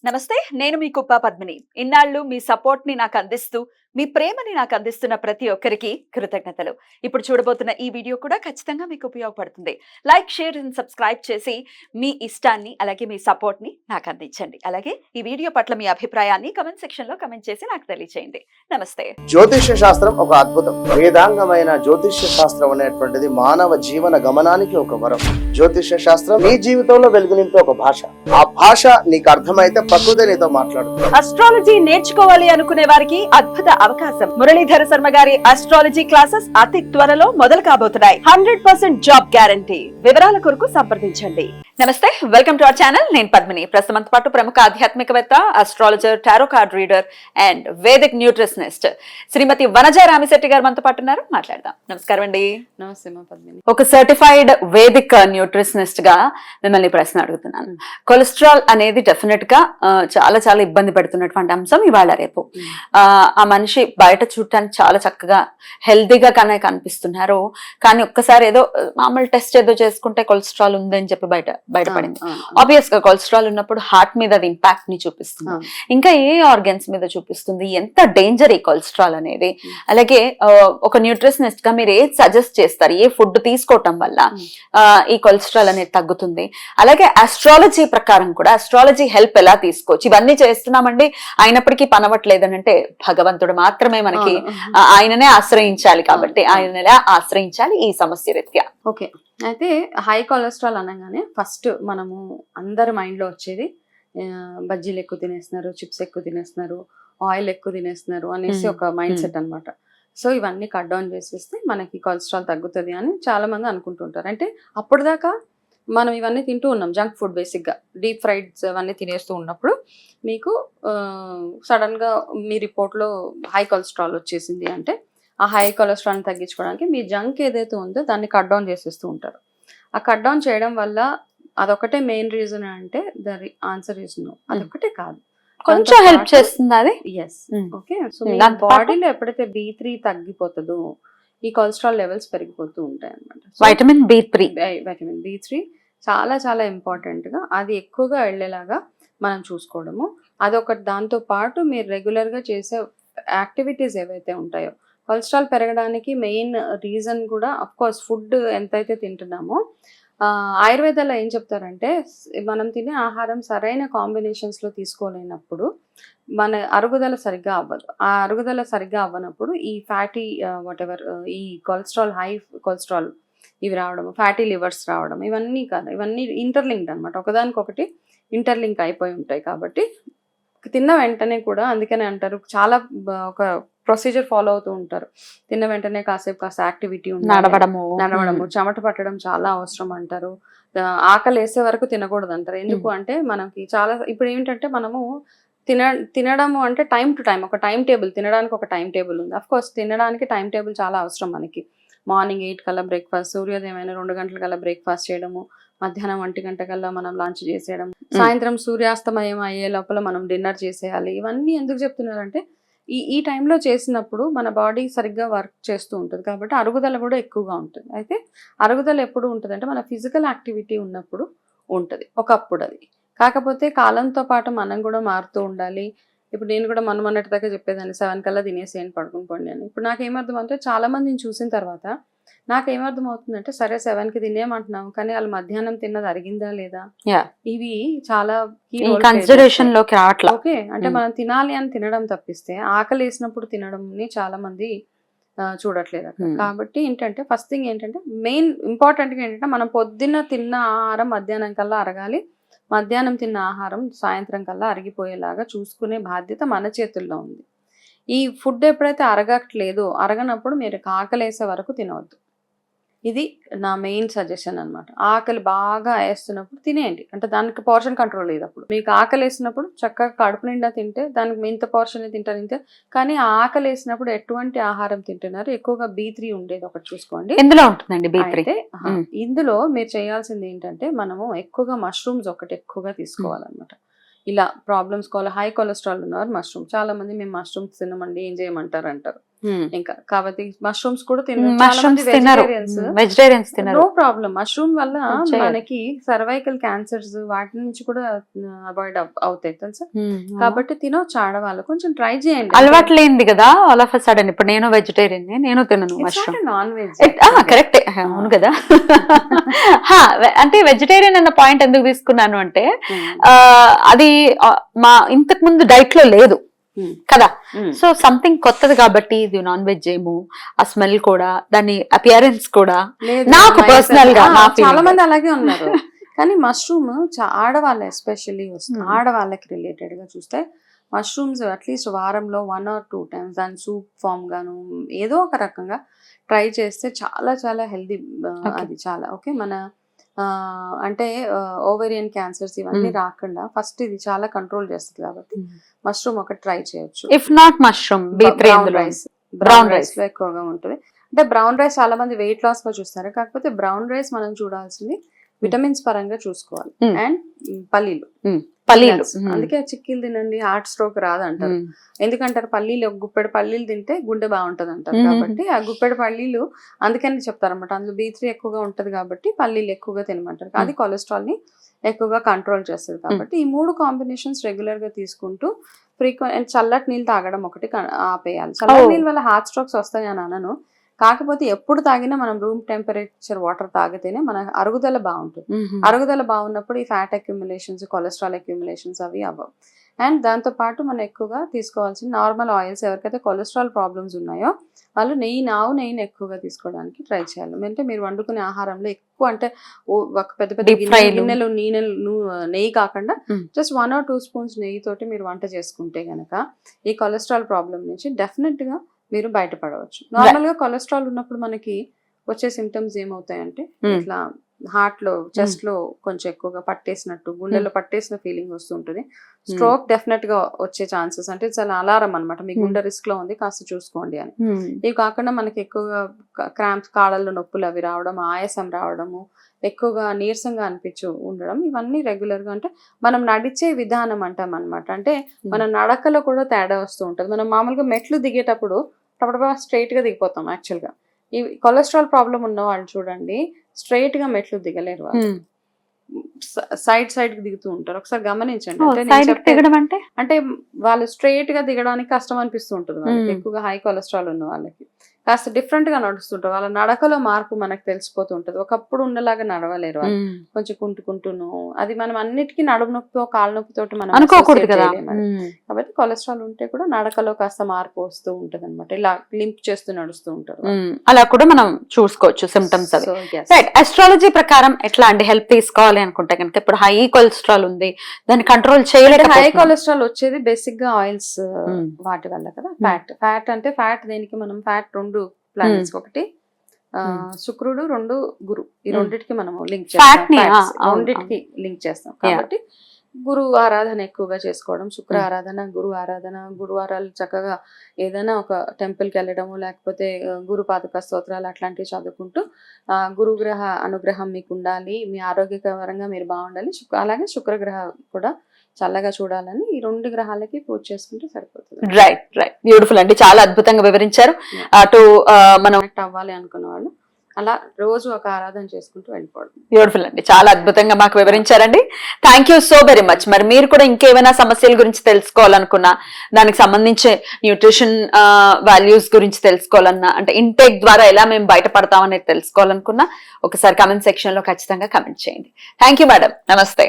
నమస్తే, నేను మీ కుప్ప పద్మిని. ఇన్నాళ్ళు మీ సపోర్ట్‌ని నాకందిస్తూ, మీ ప్రేమని నాకందిస్తున్న ప్రతి ఒక్కరికి కృతజ్ఞతలు. ఇప్పుడు చూడబోతున్న ఈ వీడియో కూడా ఖచ్చితంగా మీకు ఉపయోగపడుతుంది. లైక్, షేర్ అండ్ సబ్స్క్రైబ్ చేసి మీ ఇష్టాన్ని, అలాగే మీ సపోర్ట్‌ని నాకందించండి. అలాగే ఈ వీడియో పట్ల మీ అభిప్రాయాన్ని కామెంట్ సెక్షన్‌లో కామెంట్ చేసి నాకు తెలియజేయండి. నమస్తే. జ్యోతిష్య శాస్త్రం ఒక అద్భుతం. వేదాంగమైన జ్యోతిష్య శాస్త్రం అనేటువంటిది మానవ జీవన గమనానికి ఒక వరం. జ్యోతిష్య శాస్త్రం నీ జీవితంలో వెలుగునింపే ఒక భాష. ఆ భాష నీకు అర్థమైతే ప్రకృతి నీతో మాట్లాడుతుంది. అస్ట్రాలజీ నేర్చుకోవాలి అనుకునే వారికి అద్భుత అవకాశం. మురళీధర శర్మ గారి అస్ట్రాలజీ క్లాసెస్ అతి త్వరలో మొదలు కాబోతున్నాయి. 100% జాబ్ గ్యారంటీ. వివరాల కొరకు సంప్రదించండి. నమస్తే, వెల్కమ్ టు అవర్ ఛానల్. నేను పద్మిని. ప్రస్తుతం పాటు ప్రముఖ ఆధ్యాత్మికవేత్త, astrologer, tarot card reader and Vedic nutritionist Shrimati Vanaja Ramisetti garu మనతో పాటు ఉన్నారు. మాట్లాడదాం. నమస్కారం అండి. నమస్తే మా పద్మిని. ఒక సర్టిఫైడ్ వేదిక్ న్యూట్రిషనిస్ట్ గా మిమ్మల్ని ప్రశ్న అడుగుతున్నాను. కొలెస్ట్రాల్ అనేది డెఫినెట్ గా చాలా చాలా ఇబ్బంది పెడుతున్నటువంటి అంశం ఇవాళ రేపు. ఆ మనిషి బయట చూడటానికి చాలా చక్కగా హెల్దీగా కనిపిస్తున్నారు, కానీ ఒక్కసారి ఏదో మామూలు టెస్ట్ ఏదో చేసుకుంటే కొలెస్ట్రాల్ ఉందని చెప్పి బయటపడింది. ఆబ్వియస్ గా కొలెస్ట్రాల్ ఉన్నప్పుడు హార్ట్ మీద అది ఇంపాక్ట్ ని చూపిస్తుంది, ఇంకా ఏ ఆర్గన్స్ మీద చూపిస్తుంది, ఎంత డేంజర్ ఈ కొలెస్ట్రాల్ అనేది. అలాగే ఒక న్యూట్రిషనిస్ట్ గా మీరు ఏది సజెస్ట్ చేస్తారు, ఏ ఫుడ్ తీసుకోవటం వల్ల ఈ కొలెస్ట్రాల్ అనేది తగ్గుతుంది? అలాగే ఆస్ట్రాలజీ ప్రకారం కూడా ఆస్ట్రాలజీ హెల్ప్ ఎలా తీసుకోవచ్చు? ఇవన్నీ చేస్తున్నామండి, అయినప్పటికీ పనవట్లేదని అంటే భగవంతుడు మాత్రమే మనకి ఆయననే ఆశ్రయించాలి, కాబట్టి ఆయననే ఆశ్రయించాలి ఈ సమస్య రీత్యా. ఓకే, అయితే హై కొలెస్ట్రాల్ అనగానే ఫస్ట్ మనము అందరి మైండ్ లో వచ్చేది బజ్జీలు ఎక్కువ తినేస్తున్నారు, చిప్స్ ఎక్కువ తినేస్తున్నారు, ఆయిల్ ఎక్కువ తినేస్తున్నారు అనేసి ఒక మైండ్ సెట్ అనమాట. సో ఇవన్నీ కట్ డౌన్ చేసేస్తే మనకి కొలెస్ట్రాల్ తగ్గుతుంది అని చాలా మంది అనుకుంటుంటారు. అంటే అప్పుడు దాకా మనం ఇవన్నీ తింటూ ఉన్నాం, జంక్ ఫుడ్, బేసిక్గా డీప్ ఫ్రైడ్స్ అవన్నీ తినేస్తూ ఉన్నప్పుడు మీకు సడన్గా మీ రిపోర్ట్లో హై కొలెస్ట్రాల్ వచ్చేసింది అంటే ఆ హై కొలెస్ట్రాల్ని తగ్గించుకోవడానికి మీ జంక్ ఏదైతే ఉందో దాన్ని కట్ డౌన్ చేసేస్తూ ఉంటారు. ఆ కట్ డౌన్ చేయడం వల్ల అదొకటే మెయిన్ రీజన్ అంటే ఆన్సర్ ఈజ్ నో. అదొకటే కాదు, కొంచెం హెల్ప్ చేస్తుంది అది. Yes, okay. సో మీ బాడీలో ఎప్పుడైతే B3 తగ్గిపోతుందో ఈ కొలెస్ట్రాల్ లెవెల్స్ పెరిగిపోతూ ఉంటాయి అనమాట. వైటమిన్ B3 చాలా చాలా ఇంపార్టెంట్ గా అది ఎక్కువగా వెళ్ళేలాగా మనం చూసుకోవడము అదొకటి. దాంతో పాటు మీరు రెగ్యులర్ గా చేసే యాక్టివిటీస్ ఏవైతే ఉంటాయో, కొలెస్ట్రాల్ పెరగడానికి మెయిన్ రీజన్ కూడా అఫ్ కోర్స్ ఫుడ్ ఎంతైతే తింటున్నామో, ఆయుర్వేదాలో ఏం చెప్తారంటే మనం తినే ఆహారం సరైన కాంబినేషన్స్లో తీసుకోలేనప్పుడు మన అరుగుదల సరిగ్గా అవ్వదు. ఆ అరుగుదల సరిగ్గా అవ్వనప్పుడు ఈ ఫ్యాటీ వాటెవర్ ఈ కొలెస్ట్రాల్, హై కొలెస్ట్రాల్ ఇవి రావడం, ఫ్యాటీ లివర్స్ రావడం, ఇవన్నీ కాదు, ఇవన్నీ ఇంటర్లింక్డ్ అనమాట, ఒకదానికొకటి ఇంటర్లింక్ అయిపోయి ఉంటాయి. కాబట్టి తిన్న వెంటనే కూడా, అందుకనే అంటారు చాలా ఒక ప్రొసీజర్ ఫాలో అవుతూ ఉంటారు, తిన్న వెంటనే కాసేపు యాక్టివిటీ నడవడము, చెమట పట్టడం చాలా అవసరం అంటారు. ఆకలి వేసే వరకు తినకూడదు అంటారు. ఎందుకు అంటే మనకి చాలా ఇప్పుడు ఏంటంటే మనము తినడము అంటే టైం టు టైం ఒక టైం టేబుల్, తినడానికి ఒక టైం టేబుల్ ఉంది. అఫ్ కోర్స్ తినడానికి టైం టేబుల్ చాలా అవసరం మనకి. మార్నింగ్ 8 కల్లా బ్రేక్ఫాస్ట్, సూర్యోదయం 2 గంటల కల్లా బ్రేక్ఫాస్ట్ చేయడము, మధ్యాహ్నం 1 గంట కల్లా మనం లంచ్ చేసేయడం, సాయంత్రం సూర్యాస్తమయం అయ్యే లోపల మనం డిన్నర్ చేసేయాలి. ఇవన్నీ ఎందుకు చెప్తున్నారంటే ఈ టైంలో చేసినప్పుడు మన బాడీ సరిగ్గా వర్క్ చేస్తూ ఉంటుంది, కాబట్టి అరుగుదల కూడా ఎక్కువగా ఉంటుంది. అయితే అరుగుదల ఎప్పుడు ఉంటుంది అంటే మన ఫిజికల్ యాక్టివిటీ ఉన్నప్పుడు ఉంటుంది ఒకప్పుడు. అది కాకపోతే కాలంతో పాటు మనం కూడా మారుతూ ఉండాలి. ఇప్పుడు నేను కూడా మొన్నటి దాకా చెప్పేదాన్ని 7 కల్లా తినేసేయండి, పడుకుని పోండి అని. ఇప్పుడు నాకేమర్థం అంటే చాలా మందిని చూసిన తర్వాత నాకేమర్థం అవుతుందంటే, సరే 7కి తినేయమంటున్నాం, కానీ వాళ్ళు మధ్యాహ్నం తిన్నది అరిగిందా లేదా, ఇవి చాలా కన్సిడరేషన్ లోకి రావట్లేదు. ఓకే, అంటే మనం తినాలి అని తినడం తప్పిస్తే ఆకలి వేసినప్పుడు తినడం చాలా మంది చూడట్లేదు అక్కడ. కాబట్టి ఏంటంటే ఫస్ట్ థింగ్ ఏంటంటే మెయిన్ ఇంపార్టెంట్గా ఏంటంటే మనం పొద్దున్న తిన్న ఆహారం మధ్యాహ్నం కల్లా అరగాలి, మధ్యాహ్నం తిన్న ఆహారం సాయంత్రం కల్లా అరిగిపోయేలాగా చూసుకునే బాధ్యత మన చేతుల్లో ఉంది. ఈ ఫుడ్ ఎప్పుడైతే అరగనప్పుడు మీరు ఆకలి వేసే వరకు తినవద్దు. ఇది నా మెయిన్ సజెషన్ అనమాట. ఆకలి బాగా వేస్తున్నప్పుడు తినేయండి, అంటే దానికి పోర్షన్ కంట్రోల్ లేదు. అప్పుడు మీకు ఆకలి వేసినప్పుడు చక్కగా కడుపు నిండా తింటే దానికి ఇంత పోర్షన్ తింటారు. కానీ ఆకలి వేసినప్పుడు ఎటువంటి ఆహారం తింటున్నారు, ఎక్కువగా B3 ఉండేది ఒకటి చూసుకోండి. ఎందులో ఉంటుందండి B3? ఇందులో మీరు చేయాల్సింది ఏంటంటే మనము ఎక్కువగా మష్రూమ్స్ ఒకటి ఎక్కువగా తీసుకోవాలన్నమాట. ఇలా ప్రాబ్లమ్స్ హై కొలెస్ట్రాల్ ఉన్నవారు మష్రూమ్. చాలా మంది మేము మష్రూమ్స్ తినమండి, ఏం చేయమంటారు అంటారు. ఇంకా కాబట్టి మష్రూమ్స్ కూడా మష్రూమ్స్ తినరు, వెజిటేరియన్స్ తినరు. No problem. మష్రూమ్ వల్ల మనకి సర్వైకల్ క్యాన్సర్స్ వాటి నుంచి కూడా అవాయిడ్ అవుతాయి తెలుసా. కాబట్టి తినొచ్చు ఆడవాళ్ళు, కొంచెం ట్రై చేయండి. అలవాటు లేనిది కదా ఆల్ ఆఫ్ సడన్. ఇప్పుడు నేను వెజిటేరియన్, నేను తినను మష్రూమ్. నాన్ వెజ్ కరెక్టే, అవును కదా. అంటే వెజిటేరియన్ అన్న పాయింట్ ఎందుకు తీసుకున్నాను అంటే అది మా ఇంతకు ముందు డైట్ లో లేదు కదా. సో సంథింగ్ కొత్తది కాబట్టి ఇది నాన్ వెజ్ ఏమో, ఆ స్మెల్ కూడా, దాని అపియరెన్స్ కూడా నాకు పర్సనల్ గా చాలా మంది అలాగే ఉన్నారు. కానీ మష్రూమ్ ఆడవాళ్ళు ఎస్పెషల్లీ వస్తుంది, ఆడవాళ్ళకి రిలేటెడ్ గా చూస్తే మష్రూమ్స్ అట్లీస్ట్ వారంలో 1 or 2 times దాని సూప్ ఫామ్ గాను ఏదో ఒక రకంగా ట్రై చేస్తే చాలా చాలా హెల్దీ. అది చాలా ఓకే. మన అంటే ఓవేరియన్ క్యాన్సర్స్ ఇవన్నీ రాకుండా ఫస్ట్ ఇది చాలా కంట్రోల్ చేస్తుంది కాబట్టి మష్రూమ్ ఒకటి ట్రై చేయొచ్చు. If not mushroom, brown rice లో ఎక్కువగా ఉంటుంది. అంటే బ్రౌన్ రైస్ చాలా మంది వెయిట్ లాస్ గా చూస్తారు, కాకపోతే బ్రౌన్ రైస్ మనం చూడాల్సింది విటమిన్స్ పరంగా చూసుకోవాలి. అండ్ పల్లీలు, అందుకే చిక్కీలు తినండి హార్ట్ స్ట్రోక్ రాదంటారు. ఎందుకంటారు పల్లీలు, గుప్పెడు పల్లీలు తింటే గుండె బాగుంటది అంటారు. కాబట్టి ఆ గుప్పెడు పల్లీలు అందుకని చెప్తారన్నమాట, అందులో B3 ఎక్కువగా ఉంటది కాబట్టి పల్లీలు ఎక్కువగా తినమంటారు. అది కొలెస్ట్రాల్ ని ఎక్కువగా కంట్రోల్ చేస్తుంది. కాబట్టి ఈ 3 కాంబినేషన్స్ రెగ్యులర్ గా తీసుకుంటూ ఫ్రీక్వెంట్ చల్లటి నీళ్ళు తాగడం ఒకటి ఆపేయాలి. చల్లటి నీళ్ళ వల్ల హార్ట్ స్ట్రోక్స్ వస్తాయి అని అనను, కాకపోతే ఎప్పుడు తాగినా మనం రూమ్ టెంపరేచర్ వాటర్ తాగితేనే మన అరుగుదల బాగుంటుంది. అరుగుదల బాగున్నప్పుడు ఈ ఫ్యాట్ అక్యుములేషన్స్, కొలెస్ట్రాల్ అక్యుములేషన్స్ అవి అవ్వవు. అండ్ దాంతో పాటు మనం ఎక్కువగా తీసుకోవాల్సిన నార్మల్ ఆయిల్స్, ఎవరికైతే కొలెస్ట్రాల్ ప్రాబ్లమ్స్ ఉన్నాయో వాళ్ళు నెయ్యిని ఎక్కువగా తీసుకోవడానికి ట్రై చేయాలి. అంటే మీరు వండుకునే ఆహారంలో ఎక్కువ అంటే ఒక పెద్ద పెద్ద గిన్నెలు నెయ్యి కాకుండా జస్ట్ 1 or 2 spoons నెయ్యితోటి మీరు వంట చేసుకుంటే గనక ఈ కొలెస్ట్రాల్ ప్రాబ్లం నుంచి డెఫినెట్ గా మీరు బయటపడవచ్చు. నార్మల్ గా కొలెస్ట్రాల్ ఉన్నప్పుడు మనకి వచ్చే సిమ్టమ్స్ ఏమవుతాయంటే ఇట్లా హార్ట్ లో, చెస్ట్ లో కొంచెం ఎక్కువగా పట్టేసినట్టు, గుండెలో పట్టేసిన ఫీలింగ్ వస్తుంటుంది. స్ట్రోక్ డెఫినెట్ గా వచ్చే ఛాన్సెస్, అంటే చాలా అలారం అనమాట, మీ గుండె రిస్క్ లో ఉంది కాస్త చూసుకోండి అని. ఇవి కాకుండా మనకి ఎక్కువగా క్రాంప్స్, కాళ్ళల్లో నొప్పులు అవి రావడం, ఆయాసం రావడము, ఎక్కువగా నీరసంగా ఉండడం, ఇవన్నీ రెగ్యులర్ గా అంటే మనం నడిచే విధానం అంటాం అనమాట. అంటే మన నడకలో కూడా తేడా వస్తూ ఉంటుంది. మనం మామూలుగా మెట్లు దిగేటప్పుడు టపటపా స్ట్రైట్ గా దిగిపోతాం. యాక్చువల్ గా ఈ కొలెస్ట్రాల్ ప్రాబ్లం ఉన్న వాళ్ళు చూడండి స్ట్రైట్ గా మెట్లు దిగలేరు, వాళ్ళు సైడ్ కి దిగుతూ ఉంటారు. ఒకసారి గమనించండి. అంటే వాళ్ళు స్ట్రైట్ గా దిగడానికి కష్టం అనిపిస్తూ ఉంటుంది వాళ్ళకి, ఎక్కువగా హై కొలెస్ట్రాల్ ఉన్న వాళ్ళకి. కాస్త డిఫరెంట్ గా నడుస్తుంటారు, వాళ్ళ నడకలో మార్పు మనకు తెలిసిపోతూ ఉంటది. ఒకప్పుడు ఉండేలాగా నడవలేరు వాళ్ళు, కొంచెం కుంటుకుంటూను. అది మనం అన్నిటికీ నడుము నొప్పితో, కాళ్ళ నొప్పితోటి మనం అనుకోకూడదు కదా. కాబట్టి కొలెస్ట్రాల్ ఉంటే కూడా నడకలో కాస్త మార్పు వస్తూ ఉంటది అనమాట. ఇలా లింప్ చేస్తూ నడుస్తూ ఉంటారు. అలా కూడా మనం చూసుకోవచ్చు సిమ్టమ్స్. అస్ట్రాలజీ ప్రకారం ఎట్లా అండి హెల్ప్ తీసుకోవాలి అనుకుంటే కనుక, ఇప్పుడు హై కొలెస్ట్రాల్ ఉంది, దాన్ని కంట్రోల్ చేయలేదు. హై కొలెస్ట్రాల్ వచ్చేది బేసిక్ గా ఆయిల్స్ వాటి వల్ల కదా. ఫ్యాట్ అంటే ఫ్యాట్ దేనికి, మనం ఫ్యాట్ 2 ప్లానెట్స్, ఒకటి శుక్రుడు, 2 గురు, ఈ రెండింటికి మనము లింక్ చేస్తాం, రెండింటికి లింక్ చేస్తాం. కాబట్టి గురు ఆరాధన ఎక్కువగా చేసుకోవడం, శుక్ర ఆరాధన, గురు ఆరాధన, గురువారాలు చక్కగా ఏదైనా ఒక టెంపుల్కి వెళ్ళడము, లేకపోతే గురు పాదుక స్తోత్రాలు అట్లాంటివి చదువుకుంటూ గురుగ్రహ అనుగ్రహం మీకు ఉండాలి, మీ ఆరోగ్యకరంగా మీరు బాగుండాలి, అలాగే శుక్రగ్రహ కూడా చల్లగా చూడాలని ఈ 2 గ్రహాలకి పూజ చేసుకుంటే సరిపోతుంది. రైట్, బ్యూటిఫుల్ అండి, చాలా అద్భుతంగా వివరించారు. అటు మనం అవ్వాలి అనుకున్న వాళ్ళు అలా రోజు ఒక ఆరాధన చేసుకుంటూ వెళ్ళిపోవడం. బ్యూటిఫుల్ అండి, చాలా అద్భుతంగా మాకు వివరించారండి. Thank you so very much. మరి మీరు కూడా ఇంకేమైనా సమస్యల గురించి తెలుసుకోవాలనుకున్నా, దానికి సంబంధించి న్యూట్రిషన్ వాల్యూస్ గురించి తెలుసుకోవాలన్నా, అంటే ఇంటేక్ ద్వారా ఎలా మేము బయటపడతాం అనేది తెలుసుకోవాలనుకున్నా, ఒకసారి కమెంట్ సెక్షన్ లో ఖచ్చితంగా కమెంట్ చేయండి. థ్యాంక్ యూ మేడం, నమస్తే.